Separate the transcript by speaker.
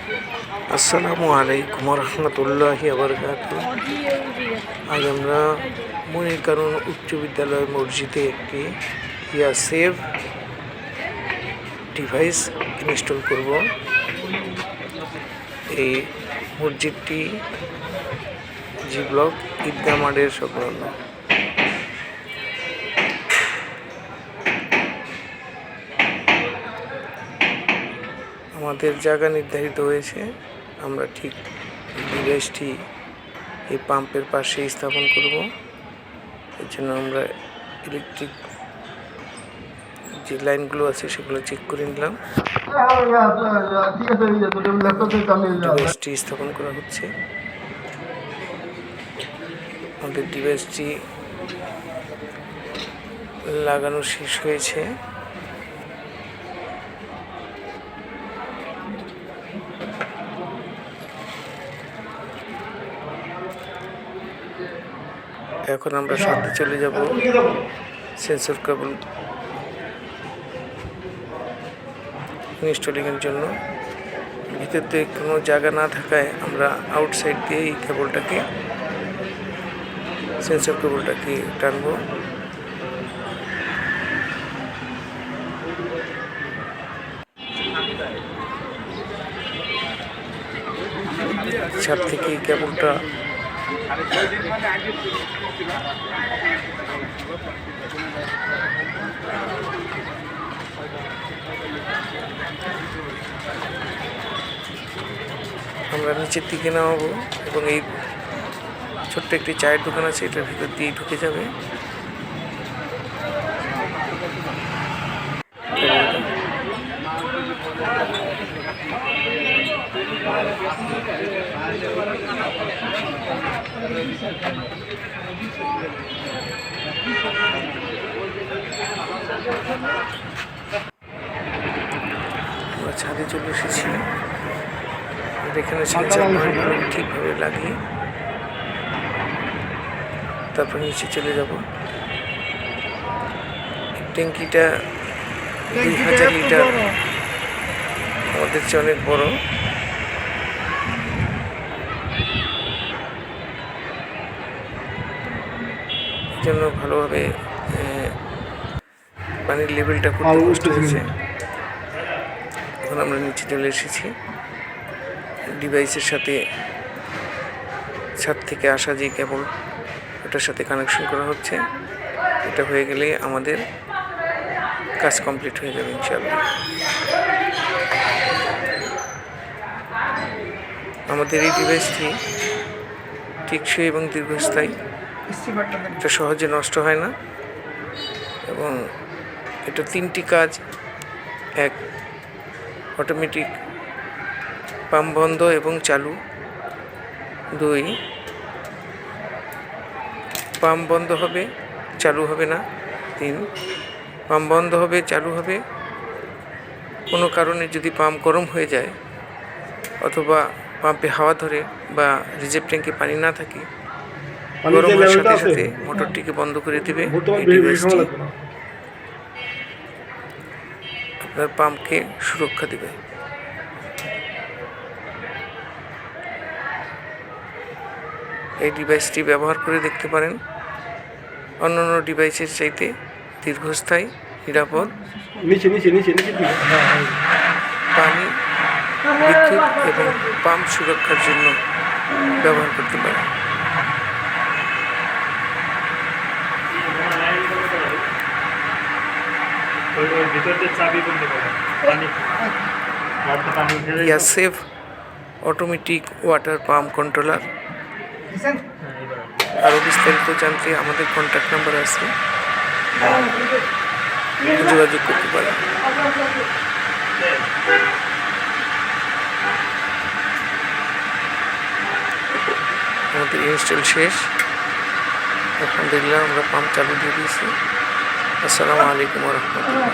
Speaker 1: আসসালামু আলাইকুম রহমতুল্লাহি বারাকাতুহু। আজ আমরা মনিরকানন উচ্চ বিদ্যালয় মসজিদে একটি সেভ ডিভাইস ইনস্টল করব। এই মসজিদটি জি ব্লক ঈদগাহ মাঠের সংলগ্ন। আমাদের জায়গা নির্ধারিত হয়েছে, আমরা ঠিক ডিভাইসটি এই পাম্পের পাশে স্থাপন করব। এর জন্য আমরা ইলেকট্রিক যে লাইনগুলো আছে সেগুলো চেক করে নিলাম। ডিভাইসটি স্থাপন করা হচ্ছে। আমাদের ডিভাইসটি লাগানো শেষ হয়েছে। এখন আমরা সাথে চলে যাব সেন্সর কেবল ইনস্টলিংয়ের জন্য। ভিতরে কোনো জায়গা না থাকায় আমরা আউটসাইড দিয়ে এই কেবলটাকে সেন্সর কেবলটাকে টানবো। ছাদ থেকে এই কেবলটা আমরা নিচের দিকে নামাবো এবং এই ছোট্ট একটি চায়ের দোকান আছে, এটার ভিতর দিয়ে ঢুকে যাবে। আমরা ছাদে চলে এসেছি। এখানে ঠিকভাবে লাগিয়ে তারপর নিচে চলে যাব। ট্যাঙ্কিটা 2000 লিটার, আমাদের চেয়ে অনেক বড়। জন্য ভালোভাবে পানির লেভেলটা করতে কষ্ট হয়েছে। এখন আমরা নিচে চলে এসেছি। ডিভাইসের সাথে ছাদ থেকে আসা যে কেবল ওটার সাথে কানেকশন করা হচ্ছে। এটা হয়ে গেলে আমাদের কাজ কমপ্লিট হয়ে যাবে ইনশাআল্লাহ। আমাদের এই ডিভাইসটি টেকসই এবং দীর্ঘস্থায়ী, এটা সহজে নষ্ট হয় না এবং এটা 3টি কাজ: এক, অটোমেটিক পাম্প বন্ধ এবং চালু; 2, পাম্প বন্ধ হবে চালু হবে না; 3, পাম্প বন্ধ হবে চালু হবে। কোনো কারণে যদি পাম্প গরম হয়ে যায় অথবা পাম্পে হাওয়া ধরে বা রিজার্ভ ট্যাঙ্কে পানি না থাকে, গরম হওয়ার সাথে সাথে মোটরটিকে বন্ধ করে দেবে। এই ডিভাইসটি আপনার পাম্পকে সুরক্ষা দেবে। এই ডিভাইসটি ব্যবহার করে দেখতে পারেন। অন্যান্য ডিভাইসের চাইতে দীর্ঘস্থায়ী, নিরাপদ, পানি, বিদ্যুৎ এবং পাম্প সুরক্ষার জন্য ব্যবহার করতে পারেন। Save automatic water pump controller. আরও বিস্তারিত জানতে আমাদের কন্ট্যাক্ট নাম্বার আছে, যোগাযোগ করতে পারেন। আমাদের ইনস্টল শেষ। আলহামদুলিল্লাহ, আমরা পাম্প চালু দিয়ে দিয়েছি। আসসালামু আলাইকুম রহমতুল্লাহ।